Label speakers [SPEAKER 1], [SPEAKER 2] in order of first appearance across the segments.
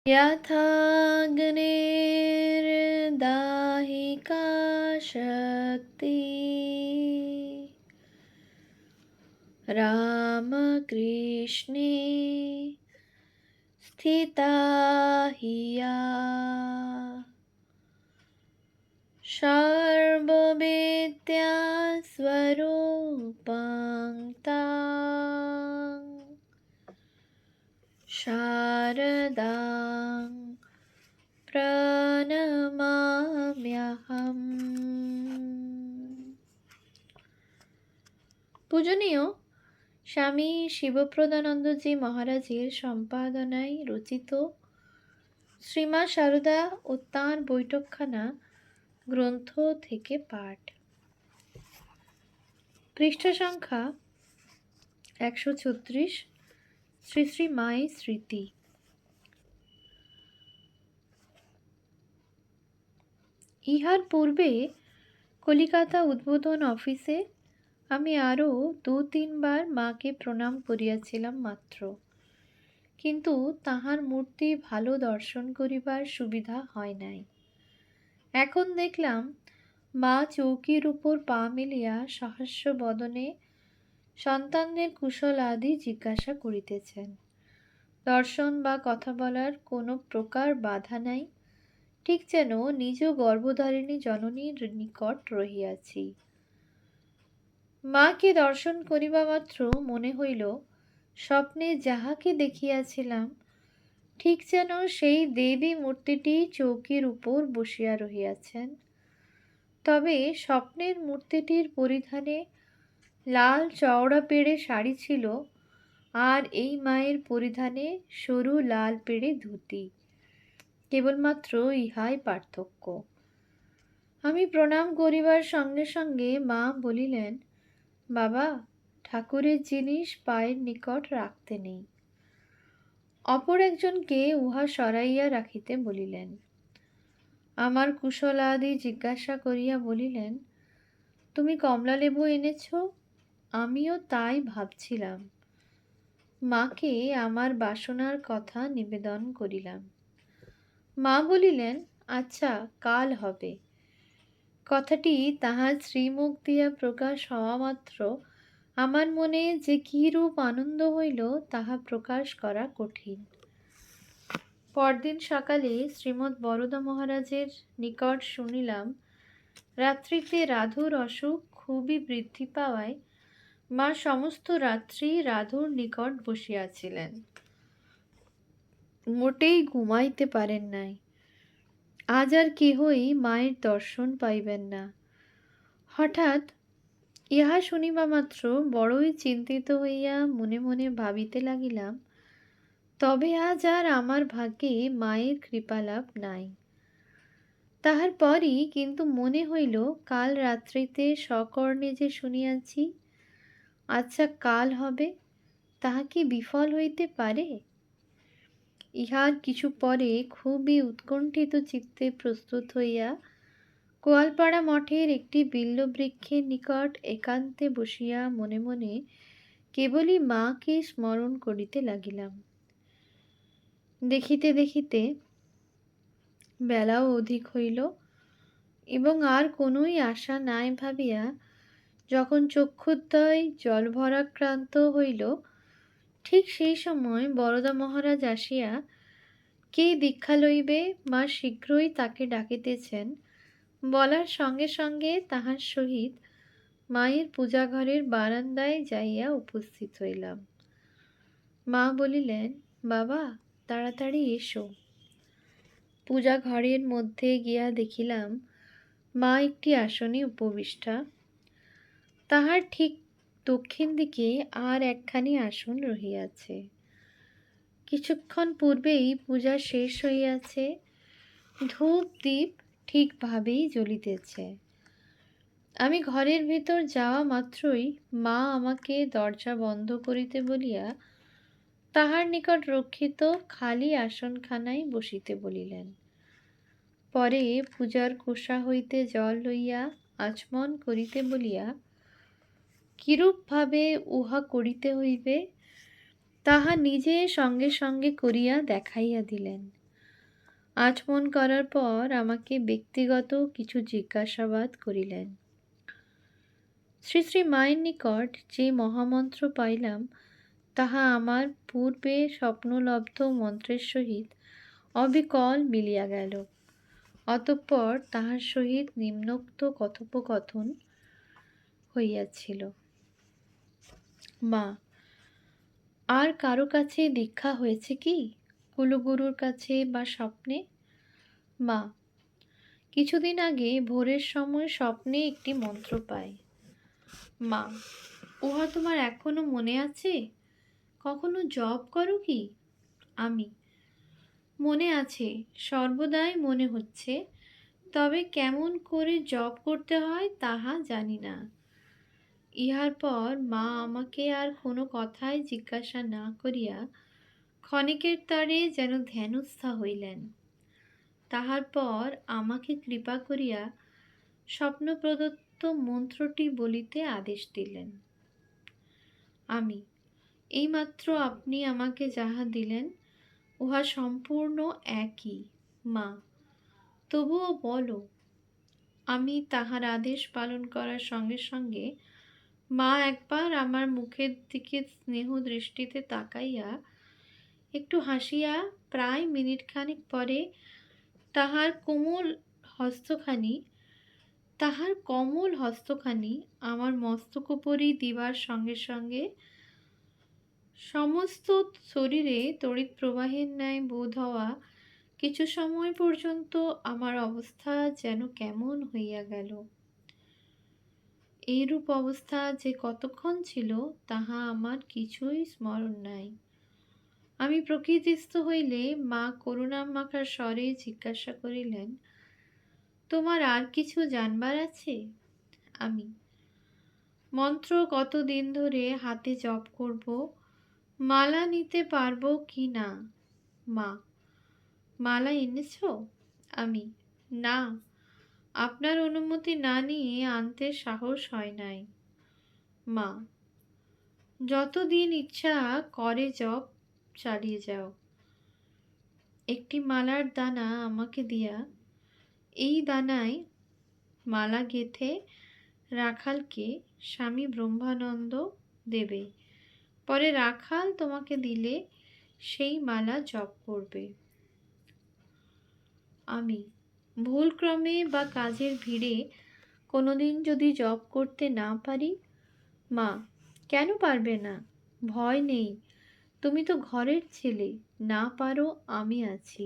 [SPEAKER 1] यथाग्निर्दाहिका शक्ति रामकृष्णे स्थिता हि या सर्वविद्या स्वरूपां तां शारदां প্রণমাম্যহম। পূজনীয় স্বামী শিবপ্রদানন্দজি মহারাজের সম্পাদনায় রচিত শ্রীমা সারদা ও তাঁর বৈঠকখানা গ্রন্থ থেকে পাঠ। পৃষ্ঠা সংখ্যা 136। শ্রী শ্রী মায়ের স্মৃতি। ইহার পূর্বে কলিকাতা উদ্বোধন অফিসে আমি আরও 2-3 বার মাকে প্রণাম করিয়াছিলাম মাত্র, কিন্তু তাহার মূর্তি ভালো দর্শন করিবার সুবিধা হয় নাই। এখন দেখলাম মা চৌকির উপর পা মেলিয়া সহাস্য বদনে সন্তানদের কুশল আদি জিজ্ঞাসা করিতেছেন। দর্শন বা কথা বলার কোনো প্রকার বাধা নাই, ঠিক যেন নিজ গর্ভধারিণী জননীর নিকট রহিয়াছি। মাকে দর্শন করিবা মাত্র মনে হইল স্বপ্নে যাহাকে দেখিয়াছিলাম ঠিক যেন সেই দেবী মূর্তিটি চৌকির উপর বসিয়া রহিয়াছেন। তবে স্বপ্নের মূর্তিটির পরিধানে লাল চওড়া পেড়ে শাড়ি ছিল, আর এই মায়ের পরিধানে সরু লাল পেড়ে ধুতি। কেবলমাত্র ইহাই পার্থক্য। আমি প্রণাম করিবার সঙ্গে সঙ্গে মা বলিলেন, বাবা, ঠাকুরের জিনিস পায়ের নিকট রাখতে নেই। অপর একজনকে উহা সরাইয়া রাখিতে বলিলেন। আমার কুশলাদি জিজ্ঞাসা করিয়া বলিলেন, তুমি কমলালেবু এনেছ? আমিও তাই ভাবছিলাম। মাকে আমার বাসনার কথা নিবেদন করিলাম। মা বলিলেন, আচ্ছা, কাল হবে। কথাটি তাহার শ্রীমুখ দিয়া প্রকাশ হওয়া মাত্র আমার মনে যে কি রূপ আনন্দ হইল তাহা প্রকাশ করা কঠিন। পরদিন সকালে শ্রীমৎ বরদা মহারাজের নিকট শুনিলাম রাত্রিতে রাধুর অসুখ খুবই বৃদ্ধি পাওয়ায় মা সমস্ত রাত্রি রাধুর নিকট বসিয়াছিলেন, মোটেই ঘুমাইতে পারেন নাই। আজ আর কেহই মায়ের দর্শন পাইবেন না। হঠাৎ ইহা শুনিবা মাত্র বড়ই চিন্তিত হইয়া মনে মনে ভাবিতে লাগিলাম, তবে আজ আর আমার ভাগ্যে মায়ের কৃপালাভ নাই। তাহার পরই কিন্তু মনে হইল কাল রাত্রিতে সকর্ণে যে শুনিয়াছি, আচ্ছা কাল হবে, তাহা কি বিফল হইতে পারে? ইহার কিছু পরে খুবই উৎকণ্ঠিত চিত্তে প্রস্তুত হইয়া কোয়ালপাড়া মঠের একটি বিল্ববৃক্ষের নিকট একান্তে বসিয়া মনে মনে কেবলই মাকে স্মরণ করিতে লাগিলাম। দেখিতে দেখিতে বেলাও অধিক হইল এবং আর কোনোই আশা নাই ভাবিয়া যখন চক্ষুদ্বয় জলভরাক্রান্ত হইল, ঠিক সেই সময় বরদা মহারাজ আসিয়া কে দীক্ষা লইবে, মা শীঘ্রই তাকে ডাকিতেছেন বলার সঙ্গে সঙ্গে তাহার সহিত মায়ের পূজাঘরের বারান্দায় যাইয়া উপস্থিত হইলাম। মা বলিলেন, বাবা, তাড়াতাড়ি এসো। পূজা ঘরের মধ্যে গিয়া দেখিলাম মা একটি আসনে উপবিষ্টা। তাহার ঠিক দক্ষিণ দিকে আর একখানি আসন রহিয়াছে। কিছুক্ষণ পূর্বেই পূজা শেষ হইয়াছে। ধূপ দীপ ঠিকভাবেই জ্বলিতেছে। আমি ঘরের ভিতর যাওয়া মাত্রই মা আমাকে দরজা বন্ধ করিতে বলিয়া তাহার নিকট রক্ষিত খালি আসনখানায় বসিতে বলিলেন। পরে পূজার কোষা হইতে জল লইয়া আচমন করিতে বলিয়া কিরূপভাবে উহা করিতে হইবে তাহা নিজে সঙ্গে সঙ্গে করিয়া দেখাইয়া দিলেন। আচমন করার পর আমাকে ব্যক্তিগত কিছু জিজ্ঞাসাবাদ করিলেন। শ্রী শ্রী মায়ের নিকট যে মহামন্ত্র পাইলাম, তাহা আমার পূর্বে স্বপ্নলব্ধ মন্ত্রের সহিত অবিকল মিলিয়া গেল। অতঃপর তাহার সহিত নিম্নোক্ত কথোপকথন হইয়াছিল। মা, আর কারো কাছে দীক্ষা হয়েছে কি, কুলগুরুর কাছে বা স্বপ্নে? মা, কিছুদিন আগে ভোরের সময় স্বপ্নে একটি মন্ত্র পাই। মা, উহা তোমার এখনো মনে আছে? কখনো জপ করো কি? আমি, মনে আছে, সর্বদাই মনে হচ্ছে, তবে কেমন করে জপ করতে হয় তাহা জানি না। ইহার পর মা আমাকে আর কোনো কথাই জিজ্ঞাসা না করিয়া ক্ষণিকের তরে যেন ধ্যানস্থা হইলেন। তাহার পর আমাকে কৃপা করিয়া স্বপ্ন প্রদত্ত মন্ত্রটি বলিতে আদেশ দিলেন। আমি, এইমাত্র আপনি আমাকে যাহা দিলেন উহা সম্পূর্ণ একই। মা, তবুও বলো। আমি তাহার আদেশ পালন করার সঙ্গে সঙ্গে মা একবার আমার মুখের দিকে স্নেহ দৃষ্টিতে তাকাইয়া একটু হাসিয়া প্রায় মিনিট খানেক পরে তাহার কমল হস্তখানি আমার মস্তকোপরি দিবার সঙ্গে সঙ্গে সমস্ত শরীরে তড়িৎ প্রবাহের ন্যায় বোধ হওয়া কিছু সময় পর্যন্ত আমার অবস্থা যেন কেমন হইয়া গেল। এইরূপ অবস্থা যে কতক্ষণ ছিল তাহা আমার কিছুই স্মরণ নাই। আমি প্রকৃতিস্থ হইলে মা করুণামাখার স্বরে জিজ্ঞাসা করিলেন, তোমার আর কিছু জানবার আছে? আমি, মন্ত্র কতদিন ধরে হাতে জপ করব, মালা নিতে পারবো কি না? মা, মালা এনেছ? আমি, না, আপনার অনুমতি না নিয়ে আনতে সাহস হয় নাই। মা, যতদিন ইচ্ছা করে জপ চালিয়ে যাও। একটি মালার দানা আমাকে দিয়া এই দানায় মালা গেঁথে রাখালকে স্বামী ব্রহ্মানন্দ দেবে, পরে রাখাল তোমাকে দিলে সেই মালা জপ করবে। আমি, ভুলক্রমে বা কাজের ভিড়ে কোনোদিন যদি জপ করতে না পারি? মা, কেন পারবে না? ভয় নেই, তুমি তো ঘরের ছেলে, না পারো আমি আছি।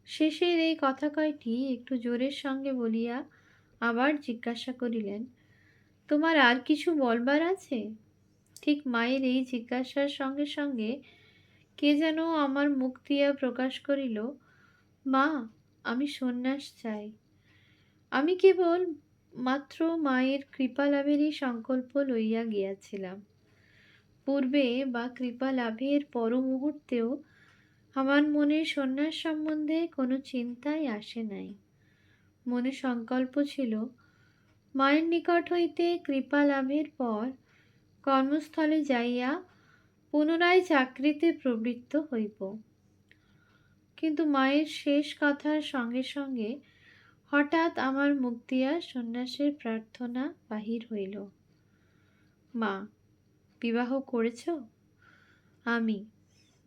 [SPEAKER 1] শেষের এই কথা কয়টি একটু জোরের সঙ্গে বলিয়া আবার জিজ্ঞাসা করিলেন, তোমার আর কিছু বলবার আছে? ঠিক মায়ের এই জিজ্ঞাসার সঙ্গে সঙ্গে কে যেন আমার মুখ দিয়া প্রকাশ করিল, মা, আমি সন্ন্যাস চাই। আমি কেবল মাত্র মায়ের কৃপা লাভেরই সংকল্প লইয়া গিয়াছিলাম। পূর্বে বা কৃপা লাভের পর মুহূর্তেও আমার মনে সন্ন্যাস সম্বন্ধে কোনো চিন্তাই আসে নাই। মনে সংকল্প ছিল, মায়ের নিকট হইতে কৃপা লাভের পর কর্মস্থলে যাইয়া পুনরায় চাকরিতে প্রবৃত্ত হইব। কিন্তু মায়ের শেষ কথার সঙ্গে সঙ্গে হঠাৎ আমার মুখ দিয়া সন্ন্যাসের প্রার্থনা বাহির হইল। মা, বিবাহ করেছ? আমি,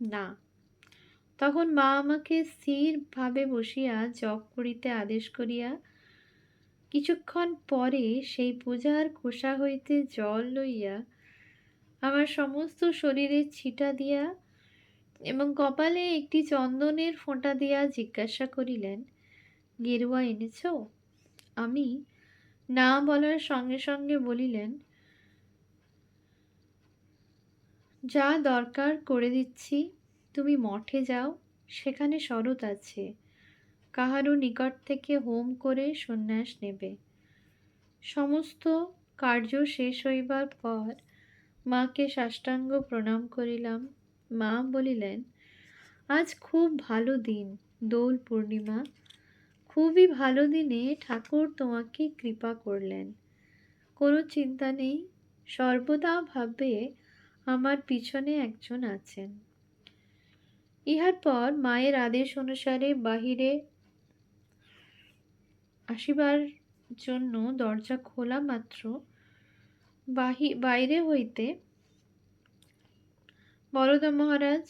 [SPEAKER 1] না। তখন মা আমাকে স্থিরভাবে বসিয়া জপ করিতে আদেশ করিয়া কিছুক্ষণ পরে সেই পূজার খোসা হইতে জল লইয়া আমার সমস্ত শরীরে ছিটা দিয়া এবং কপালে একটি চন্দনের ফোঁটা দিয়া জিজ্ঞাসা করিলেন, গেরুয়া এনেছ? আমি না বলার সঙ্গে সঙ্গে বলিলেন, যা দরকার করে দিচ্ছি, তুমি মঠে যাও, সেখানে শরৎ আছে, কাহারও নিকট থেকে হোম করে সন্ন্যাস নেবে। সমস্ত কার্য শেষ হইবার পর মাকে সাষ্টাঙ্গ প্রণাম করিলাম। মা বলিলেন, আজ খুব ভালো দিন, দোল পূর্ণিমা, খুবই ভালো দিনে ঠাকুর তোমাকে কৃপা করলেন। কোনো চিন্তা নেই, সর্বদা ভাববে আমার পিছনে একজন আছেন। ইহার পর মায়ের আদেশ অনুসারে বাহিরে আসিবার জন্য দরজা খোলা মাত্র বাইরে হইতে বরদা মহারাজ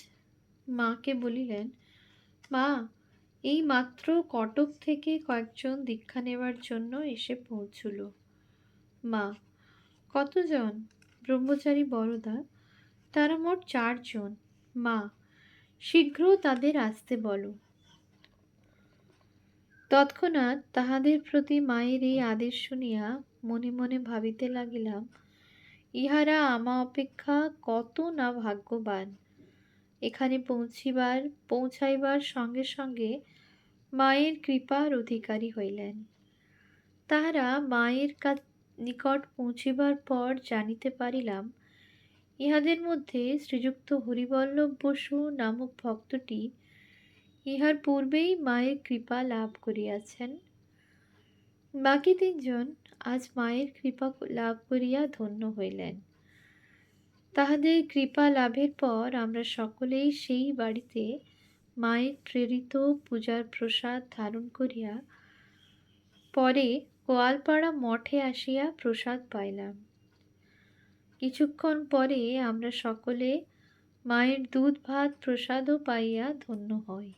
[SPEAKER 1] মাকে বলিলেন, মা, এই মাত্র কটক থেকে কয়েকজন দীক্ষা নেবার জন্য এসে পৌঁছল। মা, কতজন? ব্রহ্মচারী বরদা, তারা মোট 4 জন। মা, শীঘ্র তাদের আসতে বলো। তৎক্ষণাৎ তাহাদের প্রতি মায়ের এই আদেশ শুনিয়া মনে মনে ভাবিতে লাগিলাম, ইহারা আমা অপেক্ষা কত না ভাগ্যবান। এখানে পৌঁছাইবার সঙ্গে সঙ্গে মায়ের কৃপার অধিকারী হইলেন। তাহারা মায়ের নিকট পৌঁছিবার পর জানিতে পারিলাম, ইহাদের মধ্যে শ্রীযুক্ত হরিবল্লভ বসু নামক ভক্তটি ইহার পূর্বেই মায়ের কৃপা লাভ করিয়াছেন। বাকি 3 জন আজ মায়ের কৃপা লাভ করিয়া ধন্য হইলেন। তাহাদের কৃপা লাভের পর আমরা সকলেই সেই বাড়িতে মায়ের প্রেরিত পূজার প্রসাদ ধারণ করিয়া পরে গোয়ালপাড়া মঠে আসিয়া প্রসাদ পাইলাম। কিছুক্ষণ পরে আমরা সকলে মায়ের দুধ ভাত প্রসাদও পাইয়া ধন্য হই।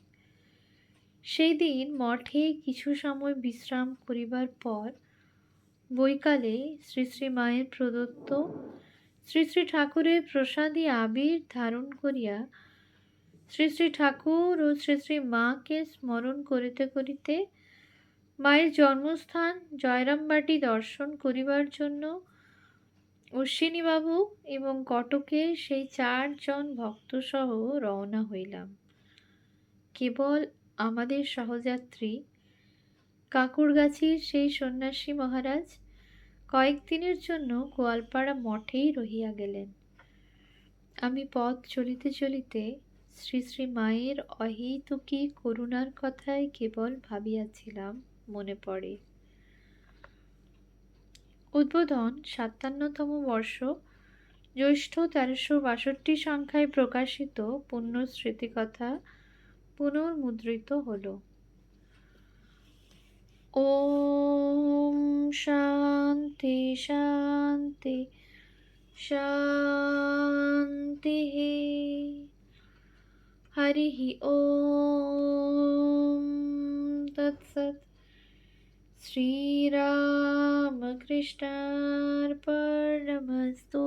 [SPEAKER 1] সেই দিন মঠে কিছু সময় বিশ্রাম করিবার পর বৈকালে শ্রী শ্রী মায়ের প্রদত্ত শ্রী শ্রী ঠাকুরের প্রসাদী আবির ধারণ করিয়া শ্রী শ্রী ঠাকুর ও শ্রী শ্রী মাকে স্মরণ করিতে করিতে মায়ের জন্মস্থান জয়রামবাটি দর্শন করিবার জন্য অশ্বিনীবাবু এবং কটকের সেই 4 জন ভক্তসহ রওনা হইলাম। কেবল আমাদের সহযাত্রী কাকুরগাছির সেই সন্ন্যাসী মহারাজ কয়েকদিনের জন্য গোয়ালপাড়া মঠেই রহিয়া গেলেন। আমি পথ চলিতে চলিতে শ্রী শ্রী মায়ের অহেতুকী করুণার কথাই কেবল ভাবিয়াছিলাম, মনে পড়ে। উদ্বোধন 57তম বর্ষ, জ্যৈষ্ঠ 1362 সংখ্যায় প্রকাশিত পুণ্য স্মৃতিকথা পুনর্মুদ্রিত হল। ওম শান্তি শান্তি শান্তি। হরি ওম তৎসৎ। শ্রীরামকৃষ্ণার্পণমস্তু।